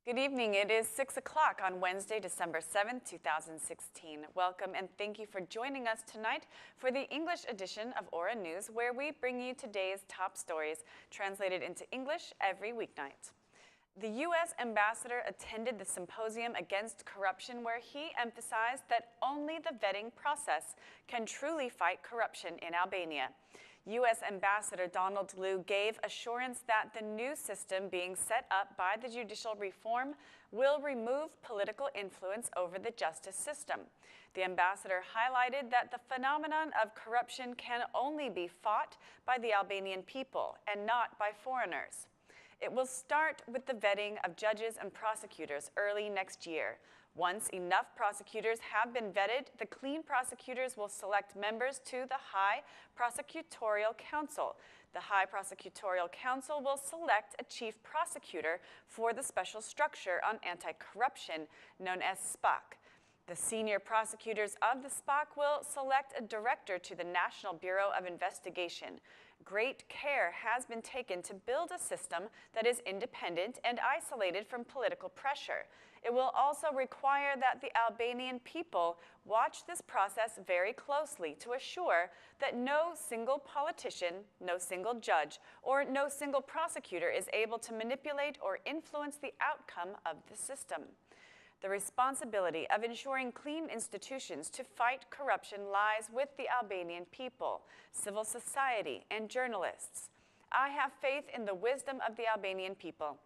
Good evening. It is 6 o'clock on Wednesday, December 7th, 2016. Welcome and thank you for joining us tonight for the English edition of Aura News, where we bring you today's top stories translated into English every weeknight. The U.S. ambassador attended the symposium against corruption, where he emphasized that only the vetting process can truly fight corruption in Albania. U.S. Ambassador Donald Lu gave assurance that the new system being set up by the judicial reform will remove political influence over the justice system. The ambassador highlighted that the phenomenon of corruption can only be fought by the Albanian people and not by foreigners. It will start with the vetting of judges and prosecutors early next year. Once enough prosecutors have been vetted, the clean prosecutors will select members to the High Prosecutorial Council. The High Prosecutorial Council will select a chief prosecutor for the special structure on anti-corruption known as SPAC. The senior prosecutors of the SPAC will select a director to the National Bureau of Investigation. Great care has been taken to build a system that is independent and isolated from political pressure. It will also require that the Albanian people watch this process very closely to assure that no single politician, no single judge, or no single prosecutor is able to manipulate or influence the outcome of the system. The responsibility of ensuring clean institutions to fight corruption lies with the Albanian people, civil society, and journalists. I have faith in the wisdom of the Albanian people.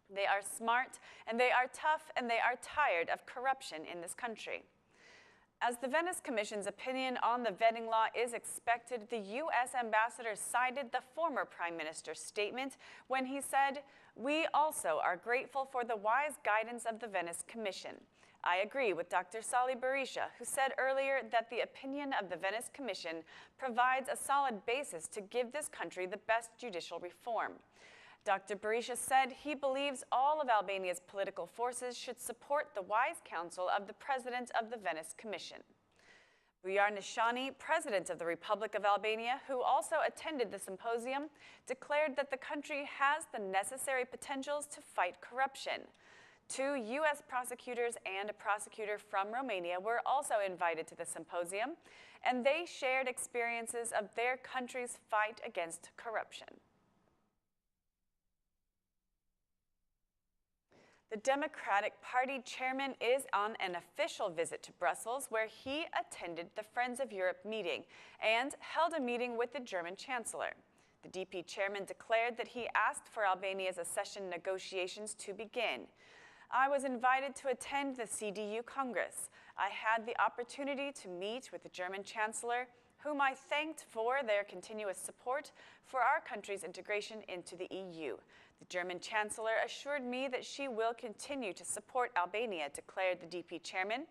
They are smart, and they are tough, and they are tired of corruption in this country. As the Venice Commission's opinion on the vetting law is expected, the U.S. ambassador cited the former Prime Minister's statement when he said, "We also are grateful for the wise guidance of the Venice Commission." I agree with Dr. Sali Berisha, who said earlier that the opinion of the Venice Commission provides a solid basis to give this country the best judicial reform. Dr. Berisha said he believes all of Albania's political forces should support the wise counsel of the President of the Venice Commission. Bujar Nishani, President of the Republic of Albania, who also attended the symposium, declared that the country has the necessary potentials to fight corruption. 2 U.S. prosecutors and a prosecutor from Romania were also invited to the symposium, and they shared experiences of their country's fight against corruption. The Democratic Party chairman is on an official visit to Brussels, where he attended the Friends of Europe meeting and held a meeting with the German Chancellor. The DP chairman declared that he asked for Albania's accession negotiations to begin. "I was invited to attend the CDU Congress. I had the opportunity to meet with the German Chancellor, whom I thanked for their continuous support for our country's integration into the EU. The German Chancellor assured me that she will continue to support Albania," declared the DP chairman,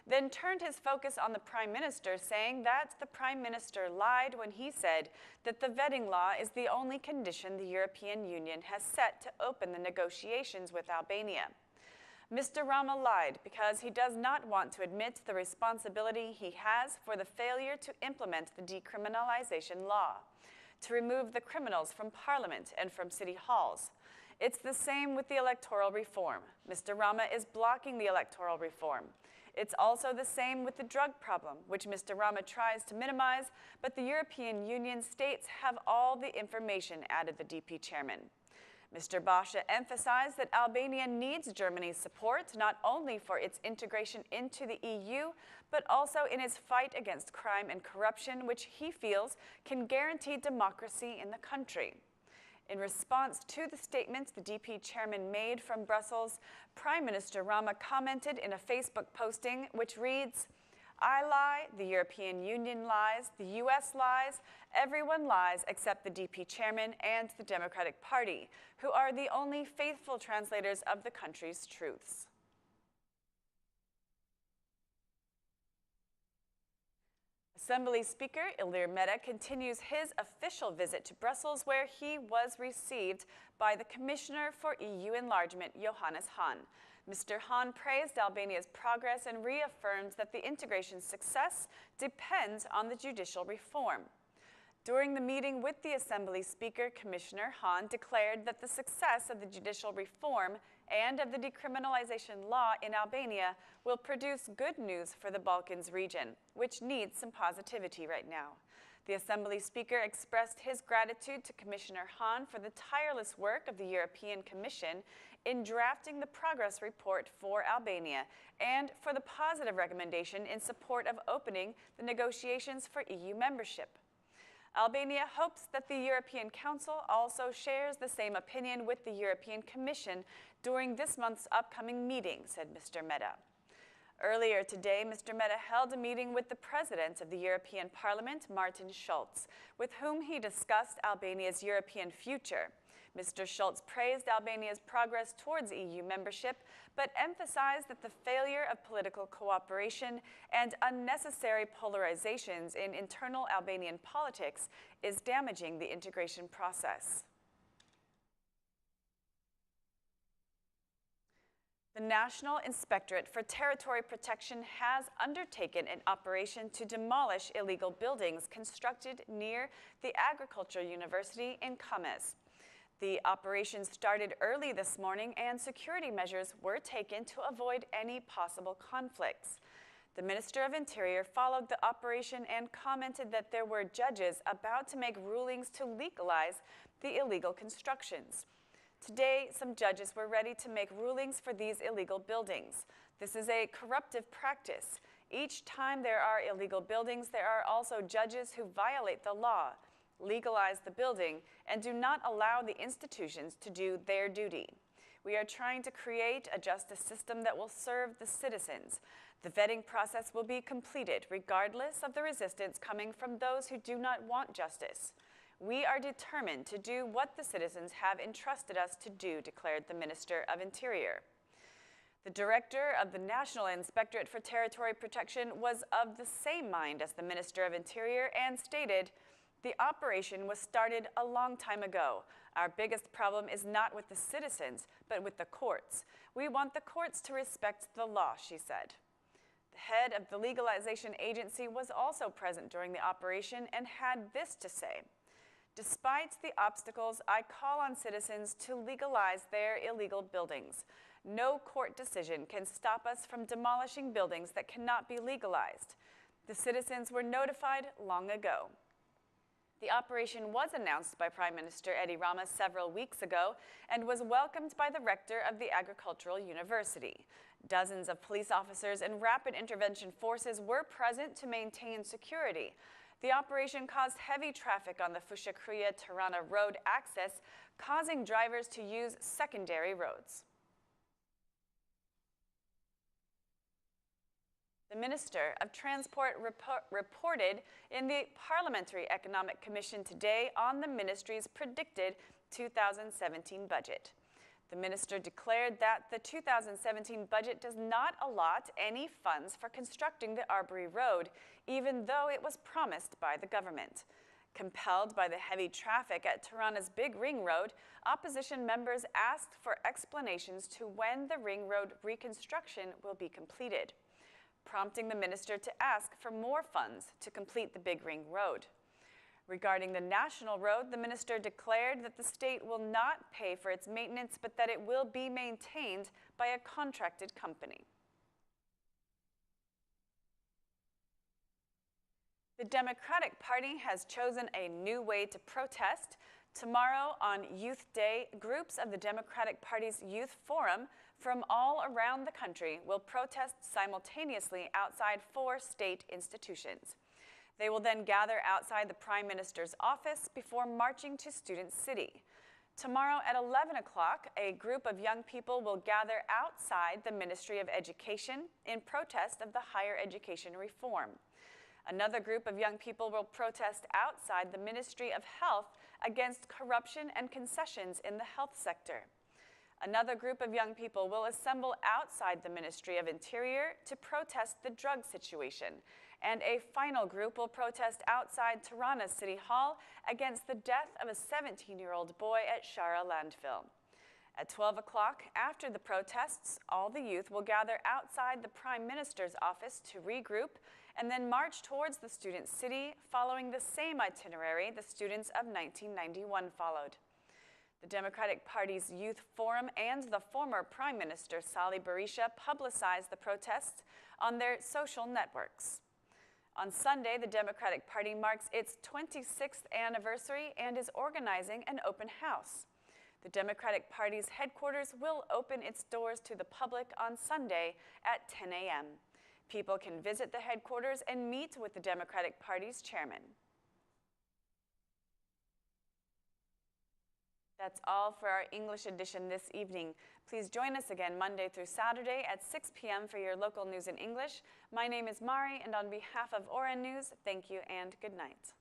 then turned his focus on the Prime Minister, saying that the Prime Minister lied when he said that the vetting law is the only condition the European Union has set to open the negotiations with Albania. Mr. Rama lied because he does not want to admit the responsibility he has for the failure to implement the decriminalization law, to remove the criminals from Parliament and from city halls. It's the same with the electoral reform. Mr. Rama is blocking the electoral reform. It's also the same with the drug problem, which Mr. Rama tries to minimize, but the European Union states have all the information, added the DP chairman. Mr. Basha emphasized that Albania needs Germany's support not only for its integration into the EU, but also in its fight against crime and corruption, which he feels can guarantee democracy in the country. In response to the statements the DP chairman made from Brussels, Prime Minister Rama commented in a Facebook posting which reads, "I lie, the European Union lies, the US lies, everyone lies except the DP chairman and the Democratic Party, who are the only faithful translators of the country's truths." Assembly Speaker Ilir Meta continues his official visit to Brussels, where he was received by the Commissioner for EU Enlargement, Johannes Hahn. Mr. Hahn praised Albania's progress and reaffirmed that the integration's success depends on the judicial reform. During the meeting with the Assembly Speaker, Commissioner Hahn declared that the success of the judicial reform and of the decriminalization law in Albania will produce good news for the Balkans region, which needs some positivity right now. The Assembly Speaker expressed his gratitude to Commissioner Hahn for the tireless work of the European Commission in drafting the progress report for Albania and for the positive recommendation in support of opening the negotiations for EU membership. Albania hopes that the European Council also shares the same opinion with the European Commission during this month's upcoming meeting, said Mr. Meta. Earlier today, Mr. Meta held a meeting with the President of the European Parliament, Martin Schulz, with whom he discussed Albania's European future. Mr. Schulz praised Albania's progress towards EU membership, but emphasized that the failure of political cooperation and unnecessary polarizations in internal Albanian politics is damaging the integration process. The National Inspectorate for Territory Protection has undertaken an operation to demolish illegal buildings constructed near the Agricultural University in Kames. The operation started early this morning and security measures were taken to avoid any possible conflicts. The Minister of Interior followed the operation and commented that there were judges about to make rulings to legalize the illegal constructions. Today, some judges were ready to make rulings for these illegal buildings. This is a corruptive practice. Each time there are illegal buildings, there are also judges who violate the law, legalize the building, and do not allow the institutions to do their duty. We are trying to create a justice system that will serve the citizens. The vetting process will be completed regardless of the resistance coming from those who do not want justice. We are determined to do what the citizens have entrusted us to do, declared the Minister of Interior. The director of the National Inspectorate for Territory Protection was of the same mind as the Minister of Interior and stated, "The operation was started a long time ago. Our biggest problem is not with the citizens, but with the courts. We want the courts to respect the law," she said. The head of the legalization agency was also present during the operation and had this to say, "Despite the obstacles, I call on citizens to legalize their illegal buildings. No court decision can stop us from demolishing buildings that cannot be legalized. The citizens were notified long ago." The operation was announced by Prime Minister Edi Rama several weeks ago and was welcomed by the rector of the Agricultural University. Dozens of police officers and rapid intervention forces were present to maintain security. The operation caused heavy traffic on the Fushakria-Tirana road access, causing drivers to use secondary roads. The Minister of Transport reported in the Parliamentary Economic Commission today on the ministry's predicted 2017 budget. The minister declared that the 2017 budget does not allot any funds for constructing the Arbory Road, even though it was promised by the government. Compelled by the heavy traffic at Tirana's Big Ring Road, opposition members asked for explanations to when the Ring Road reconstruction will be completed, prompting the minister to ask for more funds to complete the Big Ring Road. Regarding the national road, the minister declared that the state will not pay for its maintenance, but that it will be maintained by a contracted company. The Democratic Party has chosen a new way to protest. Tomorrow on Youth Day, groups of the Democratic Party's Youth Forum from all around the country will protest simultaneously outside 4 state institutions. They will then gather outside the Prime Minister's office before marching to Student City. Tomorrow at 11 o'clock, a group of young people will gather outside the Ministry of Education in protest of the higher education reform. Another group of young people will protest outside the Ministry of Health against corruption and concessions in the health sector. Another group of young people will assemble outside the Ministry of Interior to protest the drug situation. And a final group will protest outside Tirana City Hall against the death of a 17-year-old boy at Shara landfill. At 12 o'clock, after the protests, all the youth will gather outside the Prime Minister's office to regroup and then march towards the Student City, following the same itinerary the students of 1991 followed. The Democratic Party's Youth Forum and the former Prime Minister Sali Berisha publicized the protests on their social networks. On Sunday, the Democratic Party marks its 26th anniversary and is organizing an open house. The Democratic Party's headquarters will open its doors to the public on Sunday at 10 a.m. People can visit the headquarters and meet with the Democratic Party's chairman. That's all for our English edition this evening. Please join us again Monday through Saturday at 6 p.m. for your local news in English. My name is Mari, and on behalf of ORA News, thank you and good night.